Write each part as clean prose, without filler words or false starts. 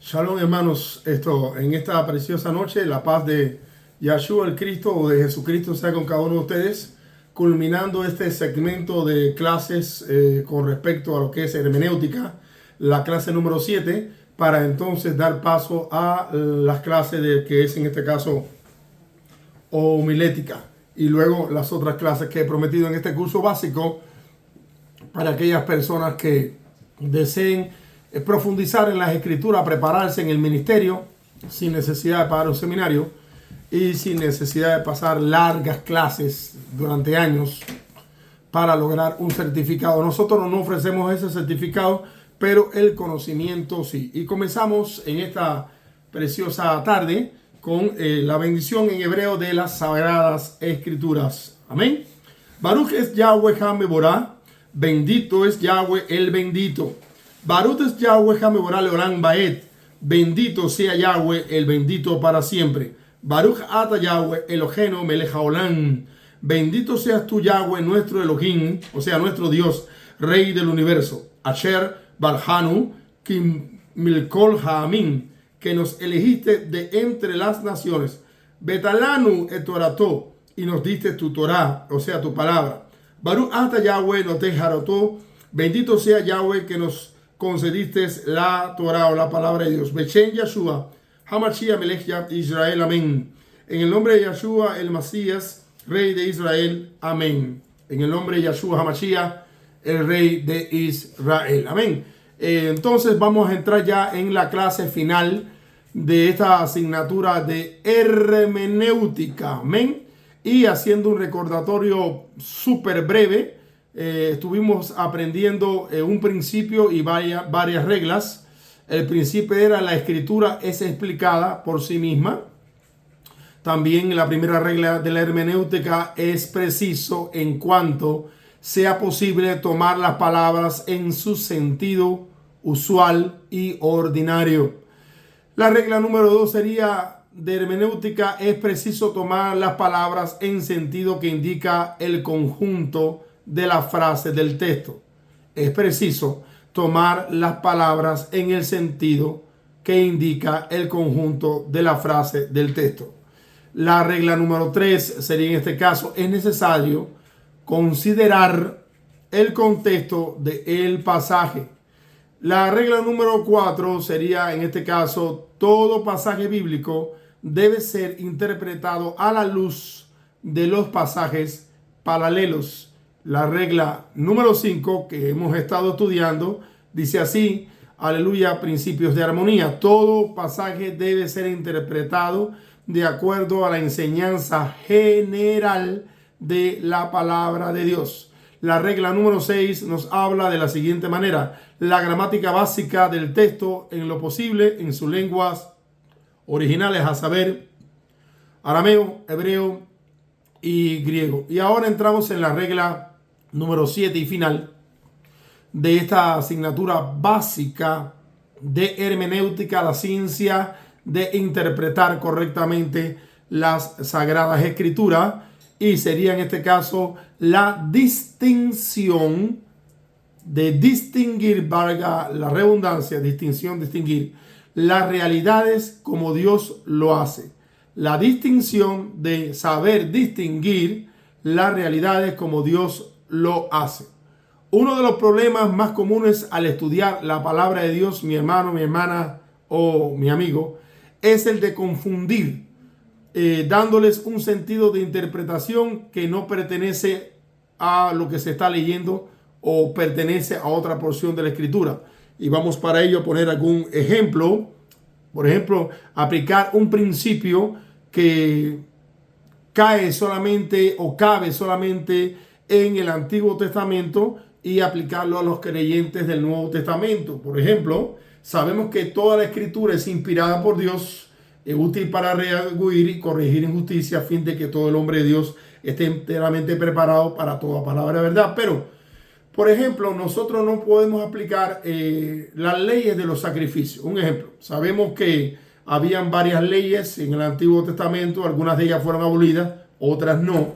Shalom, hermanos. En esta preciosa noche, la paz de Yahshua el Cristo o de Jesucristo sea con cada uno de ustedes, culminando este segmento de clases con respecto a lo que es hermenéutica, la clase número 7, para entonces dar paso a las clases de que es en este caso homilética, y luego las otras clases que he prometido en este curso básico para aquellas personas que deseen profundizar en las escrituras, prepararse en el ministerio sin necesidad de pagar un seminario y sin necesidad de pasar largas clases durante años para lograr un certificado. Nosotros no ofrecemos ese certificado, pero el conocimiento sí. Y comenzamos en esta preciosa tarde con la bendición en hebreo de las Sagradas Escrituras. Amén. Baruch es Yahweh HaMevorah, bendito es Yahweh el bendito. Baruch es Yahweh HaMevorah Leolam Baed, bendito sea Yahweh el bendito para siempre. Baruch ata Yahweh Elohenu Melech Haolam, bendito seas tú Yahweh nuestro Elohim, o sea nuestro Dios, Rey del universo. Asher Barhanu Kim Milkol Ha'amin, que nos elegiste de entre las naciones. Betalanu et Torato, y nos diste tu Torah, o sea tu palabra. Baruch ata Yahweh Notei Harató, bendito sea Yahweh que nos concediste la Torah o la palabra de Dios. Bechen Yahshua, Hamashiach Melech Israel, amén. En el nombre de Yahshua, el Mesías, Rey de Israel, amén. En el nombre de Yahshua Hamashiach, el Rey de Israel, amén. Entonces vamos a entrar ya en la clase final de esta asignatura de hermenéutica, amén. Y haciendo un recordatorio súper breve, estuvimos aprendiendo un principio y varias reglas. El principio era: la escritura es explicada por sí misma. También la primera regla de la hermenéutica: es preciso en cuanto sea posible tomar las palabras en su sentido usual y ordinario. La regla número 2 sería de hermenéutica: es preciso tomar las palabras en sentido que indica el conjunto de la frase del texto. Es preciso tomar las palabras en el sentido que indica el conjunto de la frase del texto. La regla número 3 sería, en este caso, es necesario considerar el contexto del pasaje. La regla número 4 sería, en este caso, todo pasaje bíblico debe ser interpretado a la luz de los pasajes paralelos. La regla número 5 que hemos estado estudiando dice así: aleluya, principios de armonía. Todo pasaje debe ser interpretado de acuerdo a la enseñanza general de la palabra de Dios. La regla número 6 nos habla de la siguiente manera: la gramática básica del texto en lo posible en sus lenguas originales, a saber, arameo, hebreo y griego. Y ahora entramos en la regla número 7 y final de esta asignatura básica de hermenéutica, la ciencia de interpretar correctamente las Sagradas Escrituras, y sería en este caso la distinción de distinguir, valga la redundancia, distinguir las realidades como Dios lo hace. La distinción de saber distinguir las realidades como Dios lo hace. Uno de los problemas más comunes al estudiar la palabra de Dios, mi hermano, mi hermana o mi amigo, es el de confundir, dándoles un sentido de interpretación que no pertenece a lo que se está leyendo o pertenece a otra porción de la escritura. Y vamos para ello a poner algún ejemplo. Por ejemplo, aplicar un principio que cabe solamente en el Antiguo Testamento y aplicarlo a los creyentes del Nuevo Testamento. Por ejemplo, sabemos que toda la escritura es inspirada por Dios, es útil para redarguir y corregir injusticia, a fin de que todo el hombre de Dios esté enteramente preparado para toda palabra de verdad. Pero, por ejemplo, nosotros no podemos aplicar las leyes de los sacrificios. Un ejemplo: sabemos que habían varias leyes en el Antiguo Testamento, algunas de ellas fueron abolidas, otras no.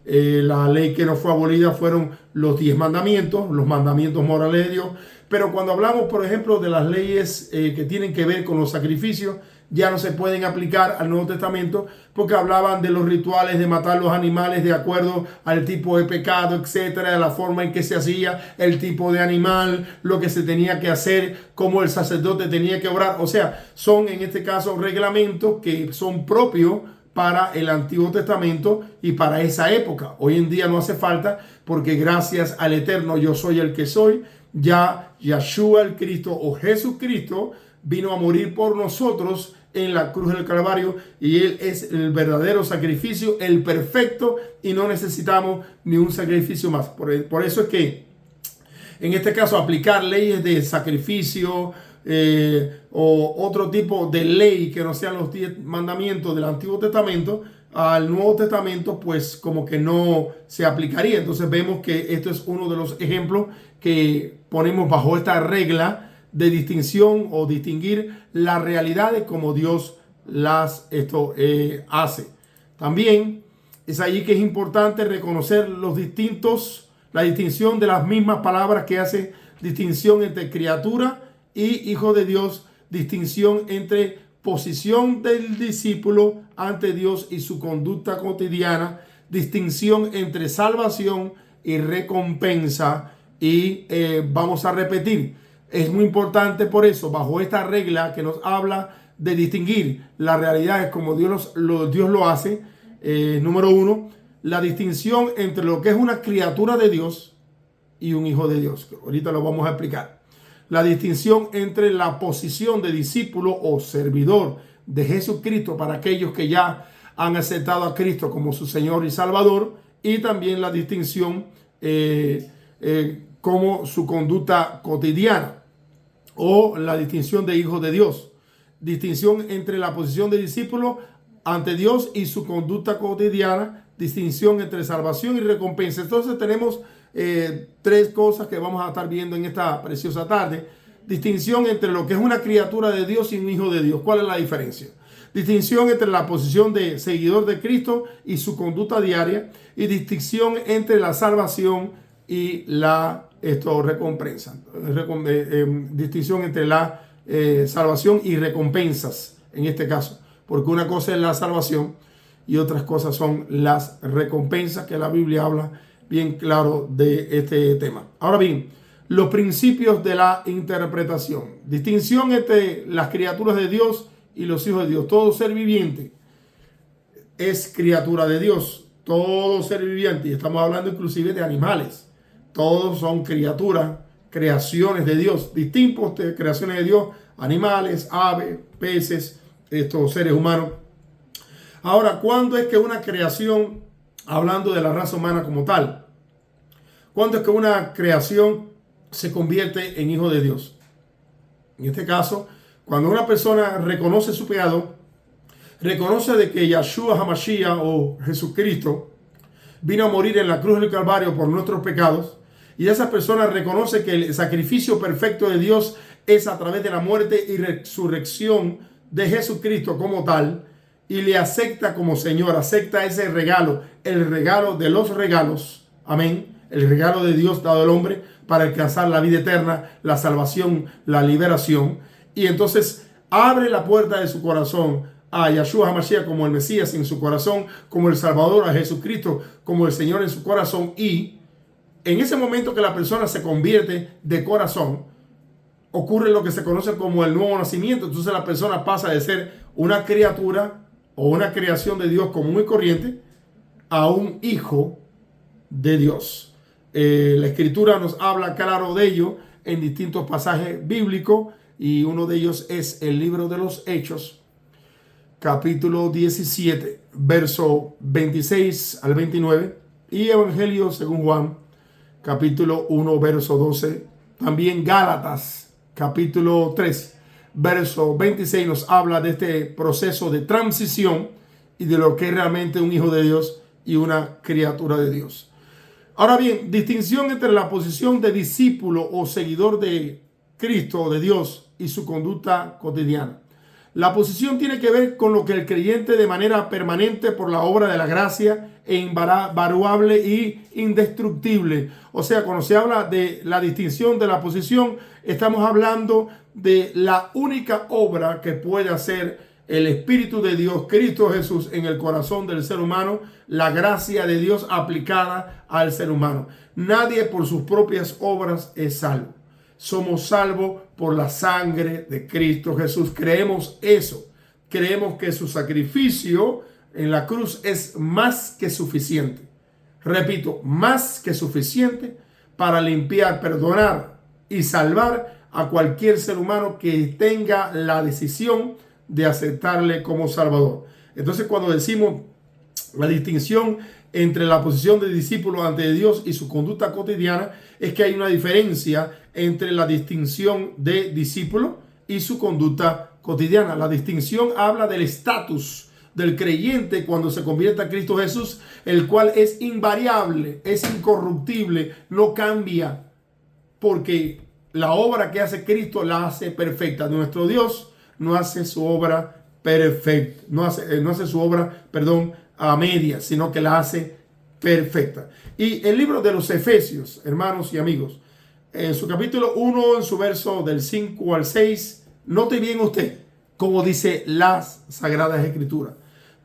La ley que no fue abolida fueron los 10 mandamientos, los mandamientos morales de Dios, Pero cuando hablamos, por ejemplo, de las leyes que tienen que ver con los sacrificios, ya no se pueden aplicar al Nuevo Testamento, porque hablaban de los rituales de matar los animales de acuerdo al tipo de pecado, etcétera, de la forma en que se hacía, el tipo de animal, lo que se tenía que hacer, cómo el sacerdote tenía que orar. O sea, son en este caso reglamentos que son propios para el Antiguo Testamento y para esa época. Hoy en día no hace falta, porque gracias al eterno yo soy el que soy, ya Yeshua el Cristo o Jesucristo vino a morir por nosotros en la cruz del Calvario, y Él es el verdadero sacrificio, el perfecto, y no necesitamos ni un sacrificio más. Por eso es que en este caso aplicar leyes de sacrificio o otro tipo de ley que no sean los 10 mandamientos del Antiguo Testamento al Nuevo Testamento, pues como que no se aplicaría. Entonces vemos que esto es uno de los ejemplos que ponemos bajo esta regla de distinción o distinguir las realidades como Dios las hace. También es allí que es importante reconocer la distinción de las mismas palabras que hace distinción entre criatura y hijo de Dios, distinción entre posición del discípulo ante Dios y su conducta cotidiana, distinción entre salvación y recompensa. Y vamos a repetir, es muy importante por eso, bajo esta regla que nos habla de distinguir las realidades como Dios lo hace. Número uno, la distinción entre lo que es una criatura de Dios y un hijo de Dios. Ahorita lo vamos a explicar. La distinción entre la posición de discípulo o servidor de Jesucristo para aquellos que ya han aceptado a Cristo como su Señor y Salvador, y también la distinción como su conducta cotidiana, o la distinción de hijo de Dios. Distinción entre la posición de discípulo ante Dios y su conducta cotidiana. Distinción entre salvación y recompensa. Entonces tenemos tres cosas que vamos a estar viendo en esta preciosa tarde. Distinción entre lo que es una criatura de Dios y un hijo de Dios. ¿Cuál es la diferencia? Distinción entre la posición de seguidor de Cristo y su conducta diaria. Y distinción entre la salvación y la recompensa. Distinción entre la salvación y recompensas en este caso. Porque una cosa es la salvación y otras cosas son las recompensas, que la Biblia habla bien claro de este tema. Ahora bien, los principios de la interpretación. Distinción entre las criaturas de Dios y los hijos de Dios. Todo ser viviente es criatura de Dios. Todo ser viviente, y estamos hablando inclusive de animales. Todos son criaturas, creaciones de Dios, distintos de creaciones de Dios, animales, aves, peces, estos seres humanos. Ahora, ¿cuándo es que una creación, hablando de la raza humana como tal, cuándo es que una creación se convierte en hijo de Dios? En este caso, cuando una persona reconoce su pecado, reconoce de que Yeshua HaMashiach o Jesucristo vino a morir en la cruz del Calvario por nuestros pecados, y esa persona reconoce que el sacrificio perfecto de Dios es a través de la muerte y resurrección de Jesucristo como tal, y le acepta como Señor, acepta ese regalo, el regalo de los regalos, amén, el regalo de Dios dado al hombre para alcanzar la vida eterna, la salvación, la liberación. Y entonces abre la puerta de su corazón a Yeshua HaMashiach como el Mesías en su corazón, como el Salvador, a Jesucristo como el Señor en su corazón. Y en ese momento que la persona se convierte de corazón, ocurre lo que se conoce como el nuevo nacimiento. Entonces la persona pasa de ser una criatura o una creación de Dios común y corriente a un hijo de Dios. La Escritura nos habla claro de ello en distintos pasajes bíblicos, y uno de ellos es el libro de los Hechos, capítulo 17, verso 26 al 29, y Evangelio según Juan, capítulo 1, verso 12. También Gálatas, capítulo 3, verso 26, nos habla de este proceso de transición y de lo que es realmente un hijo de Dios y una criatura de Dios. Ahora bien, distinción entre la posición de discípulo o seguidor de Cristo o de Dios y su conducta cotidiana. La posición tiene que ver con lo que el creyente de manera permanente por la obra de la gracia e invaluable y indestructible. O sea, cuando se habla de la distinción de la posición, estamos hablando de la única obra que puede hacer el Espíritu de Dios, Cristo Jesús, en el corazón del ser humano, la gracia de Dios aplicada al ser humano. Nadie por sus propias obras es salvo. Somos salvos por la sangre de Cristo Jesús. Creemos eso. Creemos que su sacrificio en la cruz es más que suficiente. Repito, más que suficiente para limpiar, perdonar y salvar a cualquier ser humano que tenga la decisión de aceptarle como Salvador. Entonces, cuando decimos la distinción entre la posición de discípulo ante Dios y su conducta cotidiana, es que hay una diferencia entre la distinción de discípulo y su conducta cotidiana. La distinción habla del estatus del creyente cuando se convierte a Cristo Jesús, el cual es invariable, es incorruptible, no cambia, porque la obra que hace Cristo la hace perfecta. Nuestro Dios no hace su obra perfecta, no hace su obra, a medias, sino que la hace perfecta. Y el libro de los Efesios, hermanos y amigos, en su capítulo 1, en su verso del 5 al 6, note bien usted cómo dice las Sagradas Escrituras.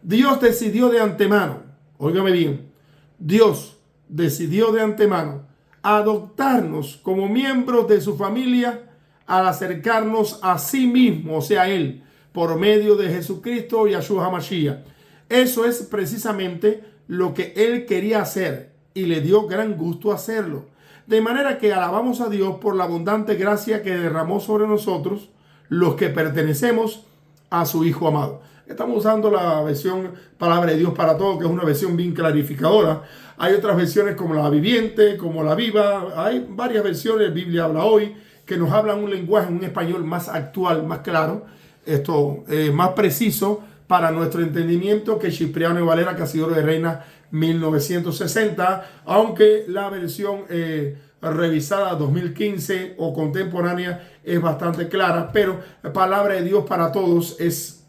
Dios decidió de antemano, óigame bien, Dios decidió de antemano adoptarnos como miembros de su familia al acercarnos a sí mismo, o sea, Él, por medio de Jesucristo y Yahshua HaMashiach. Eso es precisamente lo que Él quería hacer y le dio gran gusto hacerlo. De manera que alabamos a Dios por la abundante gracia que derramó sobre nosotros, los que pertenecemos a su Hijo amado. Estamos usando la versión Palabra de Dios para Todos, que es una versión bien clarificadora. Hay otras versiones como la Viviente, como la Viva. Hay varias versiones, Biblia habla hoy, que nos hablan un lenguaje, un español más actual, más claro, más preciso para nuestro entendimiento que Cipriano y Valera, Casidoro de Reina 1960, aunque la versión revisada 2015 o contemporánea es bastante clara, pero la Palabra de Dios para Todos es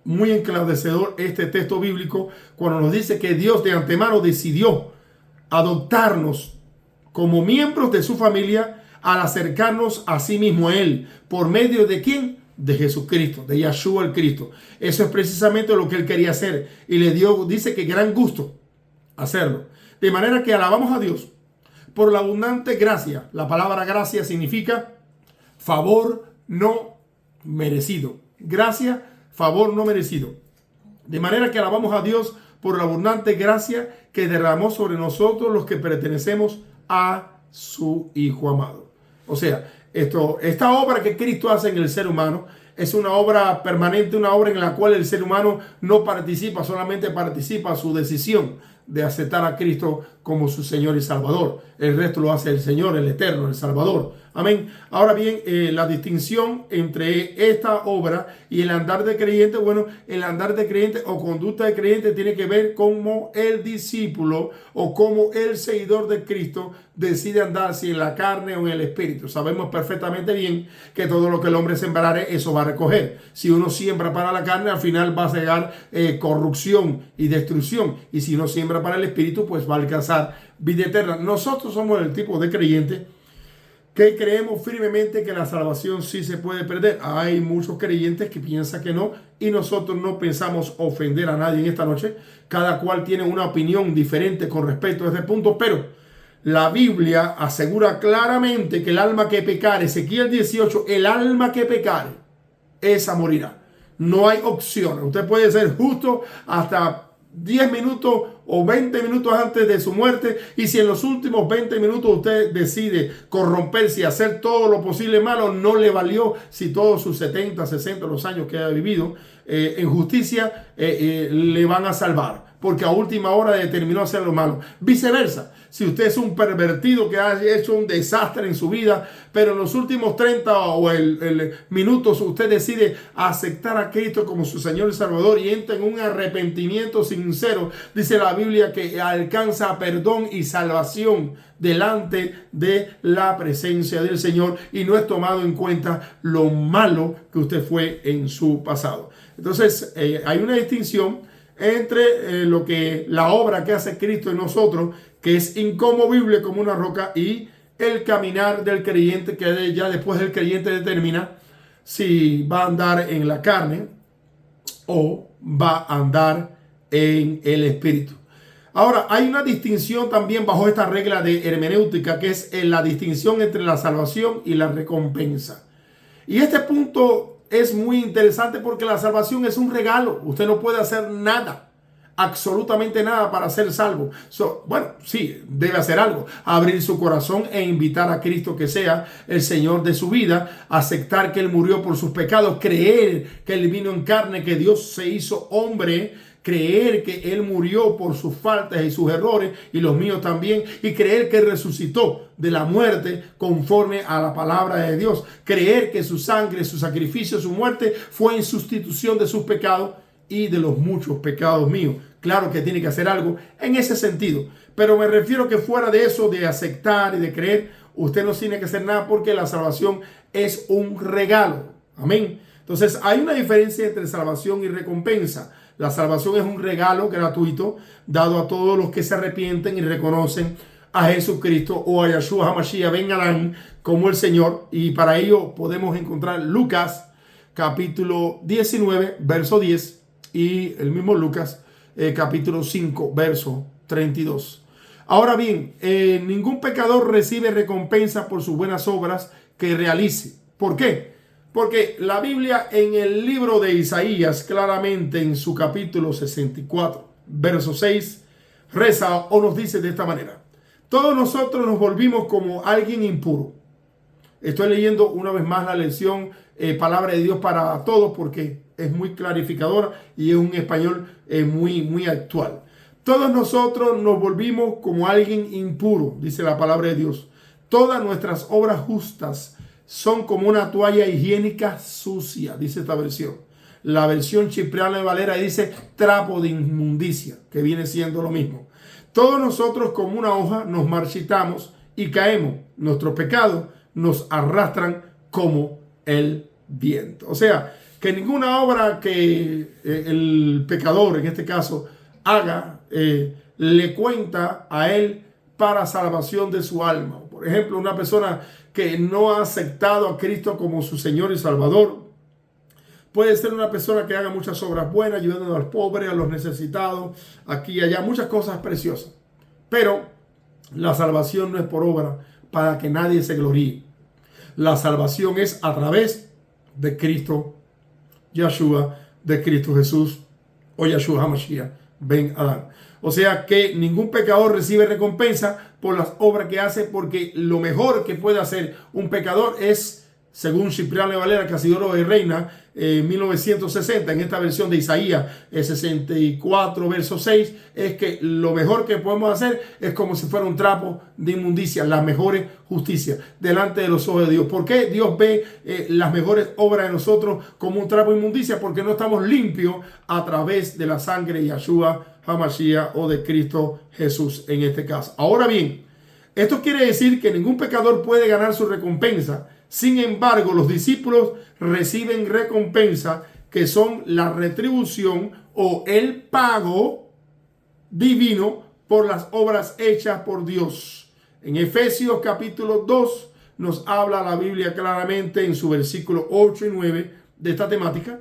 muy enclarecedor este texto bíblico cuando nos dice que Dios de antemano decidió adoptarnos como miembros de su familia al acercarnos a sí mismo a Él. ¿Por medio de quién? De Jesucristo, de Yahshua el Cristo. Eso es precisamente lo que Él quería hacer y le dio, dice que gran gusto hacerlo. De manera que alabamos a Dios por la abundante gracia. La palabra gracia significa favor no merecido. Gracia, favor no merecido. De manera que alabamos a Dios por la abundante gracia que derramó sobre nosotros los que pertenecemos a su Hijo amado. O sea, esta obra que Cristo hace en el ser humano es una obra permanente, una obra en la cual el ser humano no participa, solamente participa su decisión de aceptar a Cristo como su Señor y Salvador. El resto lo hace el Señor, el Eterno, el Salvador. Amén. Ahora bien, la distinción entre esta obra y el andar de creyente, bueno, el andar de creyente o conducta de creyente tiene que ver cómo el discípulo o cómo el seguidor de Cristo decide andar, si en la carne o en el espíritu. Sabemos perfectamente bien que todo lo que el hombre sembrare, eso va a recoger. Si uno siembra para la carne, al final va a llegar corrupción y destrucción. Y si uno siembra para el espíritu, pues va a alcanzar vida eterna. Nosotros somos el tipo de creyente que creemos firmemente que la salvación sí se puede perder. Hay muchos creyentes que piensan que no, y nosotros no pensamos ofender a nadie en esta noche. Cada cual tiene una opinión diferente con respecto a este punto, pero la Biblia asegura claramente que el alma que pecare, Ezequiel 18, el alma que pecare, esa morirá. No hay opciones. Usted puede ser justo hasta 10 minutos o 20 minutos antes de su muerte, y si en los últimos 20 minutos usted decide corromperse y hacer todo lo posible malo, no le valió si todos sus 70, 60 los años que haya vivido en justicia le van a salvar. porque a última hora determinó hacer lo malo. Viceversa, si usted es un pervertido que ha hecho un desastre en su vida, pero en los últimos 30 minutos usted decide aceptar a Cristo como su Señor y Salvador y entra en un arrepentimiento sincero, dice la Biblia que alcanza perdón y salvación delante de la presencia del Señor y no es tomado en cuenta lo malo que usted fue en su pasado. Entonces hay una distinción entre lo que la obra que hace Cristo en nosotros, que es inconmovible como una roca, y el caminar del creyente, que ya después el creyente determina si va a andar en la carne o va a andar en el Espíritu. Ahora, hay una distinción también bajo esta regla de hermenéutica, que es la distinción entre la salvación y la recompensa. Y este punto es muy interesante porque la salvación es un regalo. Usted no puede hacer nada, absolutamente nada para ser salvo. Bueno, sí, debe hacer algo. Abrir su corazón e invitar a Cristo que sea el Señor de su vida. Aceptar que Él murió por sus pecados. Creer que Él vino en carne, que Dios se hizo hombre. Creer que Él murió por sus faltas y sus errores y los míos también, y creer que Él resucitó de la muerte conforme a la palabra de Dios. Creer que su sangre, su sacrificio, su muerte fue en sustitución de sus pecados y de los muchos pecados míos. Claro que tiene que hacer algo en ese sentido, pero me refiero que fuera de eso, de aceptar y de creer, usted no tiene que hacer nada porque la salvación es un regalo. Amén. Entonces hay una diferencia entre salvación y recompensa. La salvación es un regalo gratuito dado a todos los que se arrepienten y reconocen a Jesucristo o a Yeshua HaMashiach ben Adán como el Señor. Y para ello podemos encontrar Lucas capítulo 19, verso 10 y el mismo Lucas capítulo 5, verso 32. Ahora bien, ningún pecador recibe recompensa por sus buenas obras que realice. ¿Por qué? Porque la Biblia en el libro de Isaías, claramente en su capítulo 64, verso 6, reza o nos dice de esta manera: todos nosotros nos volvimos como alguien impuro. Estoy leyendo una vez más la lección Palabra de Dios para todos porque es muy clarificadora y es un español muy actual. Todos nosotros nos volvimos como alguien impuro, dice la palabra de Dios. Todas nuestras obras justas son como una toalla higiénica sucia, dice esta versión. La versión Cipriano de Valera dice trapo de inmundicia, que viene siendo lo mismo. Todos nosotros como una hoja nos marchitamos y caemos. Nuestros pecados nos arrastran como el viento. O sea, que ninguna obra que el pecador, en este caso, haga, le cuenta a él para salvación de su alma. Por ejemplo, una persona que no ha aceptado a Cristo como su Señor y Salvador puede ser una persona que haga muchas obras buenas, ayudando a los pobres, a los necesitados, aquí y allá, muchas cosas preciosas. Pero la salvación no es por obra para que nadie se gloríe. La salvación es a través de Cristo Yeshua, de Cristo Jesús o Yeshua HaMashiach ben Adán. O sea que ningún pecador recibe recompensa por las obras que hace, porque lo mejor que puede hacer un pecador es, según Cipriano de Valera, Casidoro de Reina, 1960, en esta versión de Isaías 64, verso 6, es que lo mejor que podemos hacer es como si fuera un trapo de inmundicia, las mejores justicias delante de los ojos de Dios. ¿Por qué Dios ve las mejores obras de nosotros como un trapo de inmundicia? Porque no estamos limpios a través de la sangre de Yeshua HaMashiach o de Cristo Jesús en este caso. Ahora bien, esto quiere decir que ningún pecador puede ganar su recompensa. Sin embargo, los discípulos reciben recompensa, que son la retribución o el pago divino por las obras hechas por Dios. En Efesios capítulo 2 nos habla la Biblia claramente en su versículo 8 y 9 de esta temática.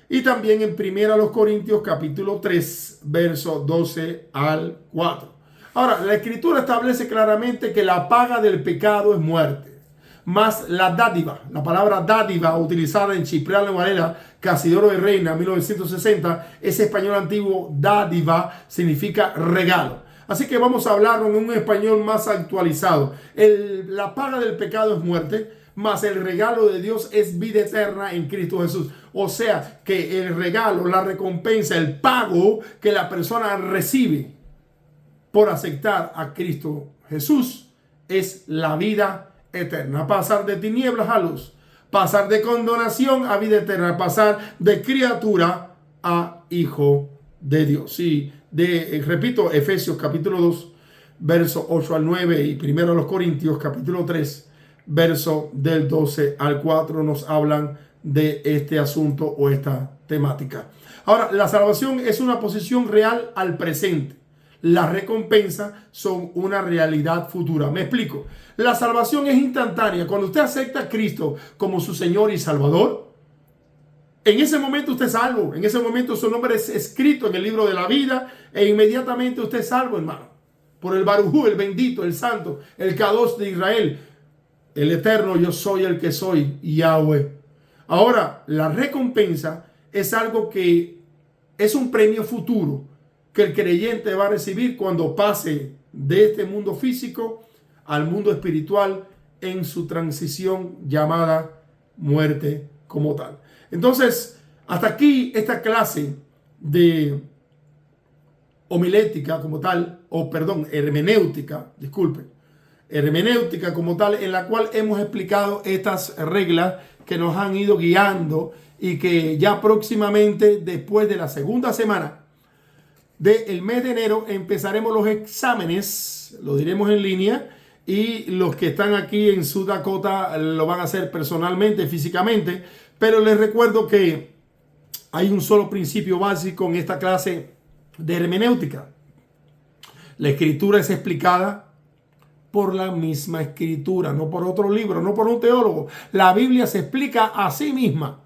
Y también en 1 Corintios capítulo 3, verso 12 al 4. Ahora, la Escritura establece claramente que la paga del pecado es muerte. Más la dádiva, la palabra dádiva utilizada en Cipriano de Valera, Casidoro de Reina, 1960, ese español antiguo, dádiva, significa regalo. Así que vamos a hablarlo en un español más actualizado. La paga del pecado es muerte, mas el regalo de Dios es vida eterna en Cristo Jesús. O sea que el regalo, la recompensa, el pago que la persona recibe por aceptar a Cristo Jesús es la vida eterna. Pasar de tinieblas a luz, pasar de condenación a vida eterna, pasar de criatura a hijo de Dios. Y repito, Efesios capítulo 2, verso 8 al 9 y primero a los Corintios capítulo 3, verso del 12 al 4 nos hablan de este asunto o esta temática. Ahora, la salvación es una posición real al presente. Las recompensas son una realidad futura. Me explico. La salvación es instantánea. Cuando usted acepta a Cristo como su Señor y Salvador, en ese momento usted es salvo. En ese momento su nombre es escrito en el libro de la vida e inmediatamente usted es salvo, hermano. Por el Barujú, el bendito, el santo, el Kadosh de Israel, el eterno yo soy el que soy, Yahweh. Ahora, la recompensa es algo que es un premio futuro que el creyente va a recibir cuando pase de este mundo físico al mundo espiritual en su transición llamada muerte como tal. Entonces, hasta aquí esta clase de homilética como tal, hermenéutica, hermenéutica como tal, en la cual hemos explicado estas reglas que nos han ido guiando y que ya próximamente, después de la segunda semana del mes de enero, empezaremos los exámenes, lo diremos en línea, y los que están aquí en South Dakota lo van a hacer personalmente, físicamente, pero les recuerdo que hay un solo principio básico en esta clase de hermenéutica. La escritura es explicada por la misma escritura, no por otro libro, no por un teólogo. La Biblia se explica a sí misma.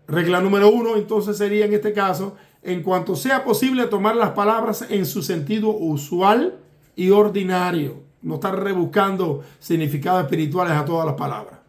Regla número 1, entonces, sería en este caso, en cuanto sea posible, tomar las palabras en su sentido usual y ordinario. No estar rebuscando significados espirituales a todas las palabras.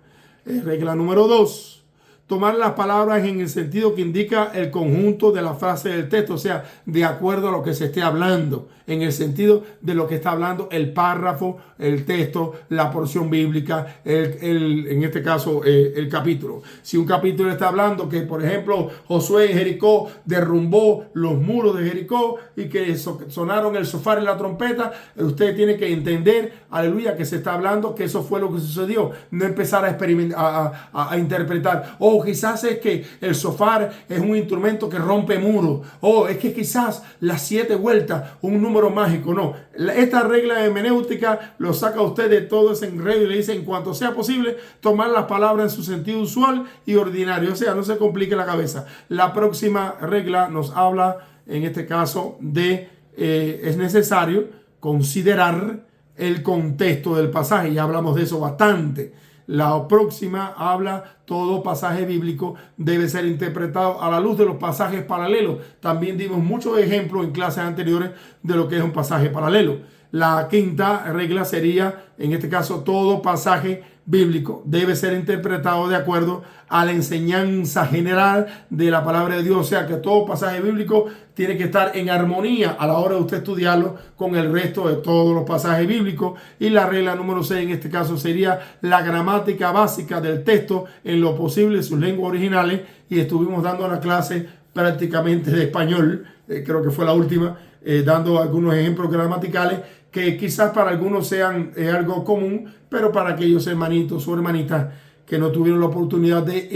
Regla número 2. Tomar las palabras en el sentido que indica el conjunto de la frase del texto, o sea, de acuerdo a lo que se esté hablando, en el sentido de lo que está hablando el párrafo, el texto, la porción bíblica, en este caso el capítulo. Si un capítulo está hablando que, por ejemplo, Josué en Jericó derrumbó los muros de Jericó y que sonaron el shofar y la trompeta, usted tiene que entender, aleluya, que se está hablando que eso fue lo que sucedió. No empezar a experimentar, a interpretar. Quizás es que el shofar es un instrumento que rompe muros. Es que quizás las 7 vueltas, un número mágico. No. Esta regla de hermenéutica lo saca usted de todo ese enredo y le dice, en cuanto sea posible, tomar las palabras en su sentido usual y ordinario. O sea, no se complique la cabeza. La próxima regla nos habla, en este caso, de es necesario considerar el contexto del pasaje. Ya hablamos de eso bastante. La próxima habla, todo pasaje bíblico debe ser interpretado a la luz de los pasajes paralelos. También dimos muchos ejemplos en clases anteriores de lo que es un pasaje paralelo. La quinta regla sería, en este caso, todo pasaje bíblico debe ser interpretado de acuerdo a la enseñanza general de la palabra de Dios. O sea que todo pasaje bíblico tiene que estar en armonía a la hora de usted estudiarlo con el resto de todos los pasajes bíblicos. Y la regla número 6 en este caso sería la gramática básica del texto en lo posible en sus lenguas originales. Y estuvimos dando la clase prácticamente de español, creo que fue la última, dando algunos ejemplos gramaticales que quizás para algunos sean algo común, pero para aquellos hermanitos o hermanitas que no tuvieron la oportunidad de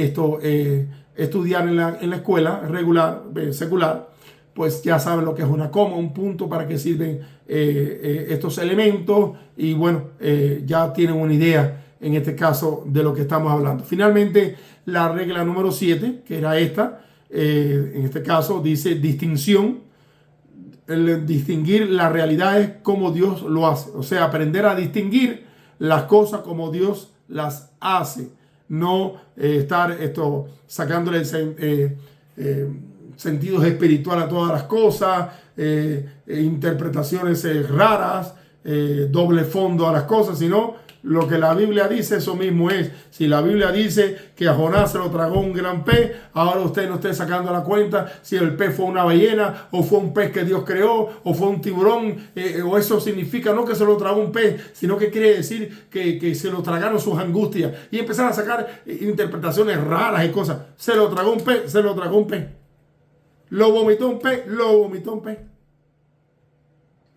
estudiar en la escuela regular, secular, pues ya saben lo que es una coma, un punto, para qué sirven estos elementos, y bueno, ya tienen una idea en este caso de lo que estamos hablando. Finalmente, la regla número 7, que era esta, en este caso dice distinción. El distinguir las realidades como Dios lo hace. O sea, aprender a distinguir las cosas como Dios las hace. No estar sacándole sentidos espirituales a todas las cosas, interpretaciones raras, doble fondo a las cosas, sino lo que la Biblia dice, eso mismo es. Si la Biblia dice que a Jonás se lo tragó un gran pez, ahora usted no esté sacando la cuenta si el pez fue una ballena o fue un pez que Dios creó o fue un tiburón, o eso significa no que se lo tragó un pez, sino que quiere decir que se lo tragaron sus angustias, y empezar a sacar interpretaciones raras y cosas. Se lo tragó un pez, se lo tragó un pez. Lo vomitó un pez, lo vomitó un pez.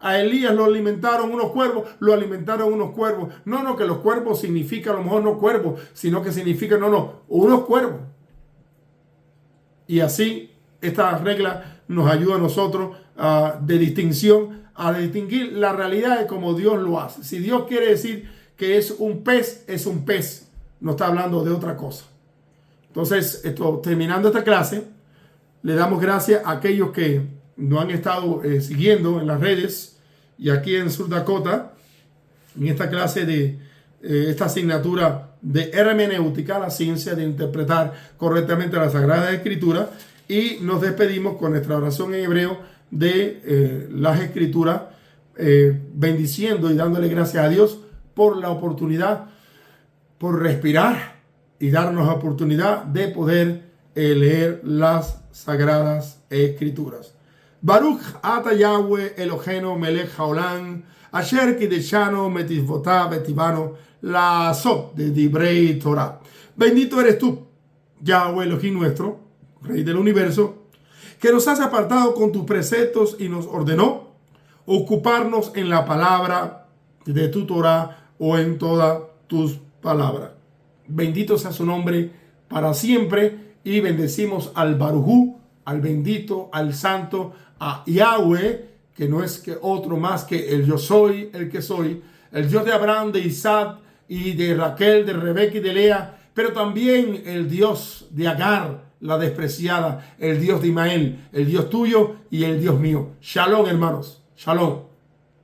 A Elías lo alimentaron unos cuervos, lo alimentaron unos cuervos. No, que los cuervos significa a lo mejor no cuervos, sino que significa unos cuervos. Y así esta regla nos ayuda a nosotros de distinción, a distinguir la realidad de cómo Dios lo hace. Si Dios quiere decir que es un pez, es un pez. No está hablando de otra cosa. Entonces, terminando esta clase, le damos gracias a aquellos que nos han estado siguiendo en las redes y aquí en Sur Dakota, en esta clase de esta asignatura de hermenéutica, la ciencia de interpretar correctamente la Sagrada Escritura. Y nos despedimos con nuestra oración en hebreo de las Escrituras, bendiciendo y dándole gracias a Dios por la oportunidad, por respirar y darnos la oportunidad de poder leer las Sagradas Escrituras. Baruch ata Yahweh Eloheinu melech haolam, asher kideshanu mitzvotav vetivanu la'asot de divrei Torah. Bendito eres tú, Yahweh Elohim nuestro, Rey del universo, que nos has apartado con tus preceptos y nos ordenó ocuparnos en la palabra de tu Torah o en todas tus palabras. Bendito sea su nombre para siempre, y bendecimos al Barujú, al bendito, al santo, a Yahweh, que no es que otro más que el yo soy, el que soy, el Dios de Abraham, de Isaac y de Raquel, de Rebeca y de Lea, pero también el Dios de Agar, la despreciada, el Dios de Ismael, el Dios tuyo y el Dios mío. Shalom, hermanos. Shalom.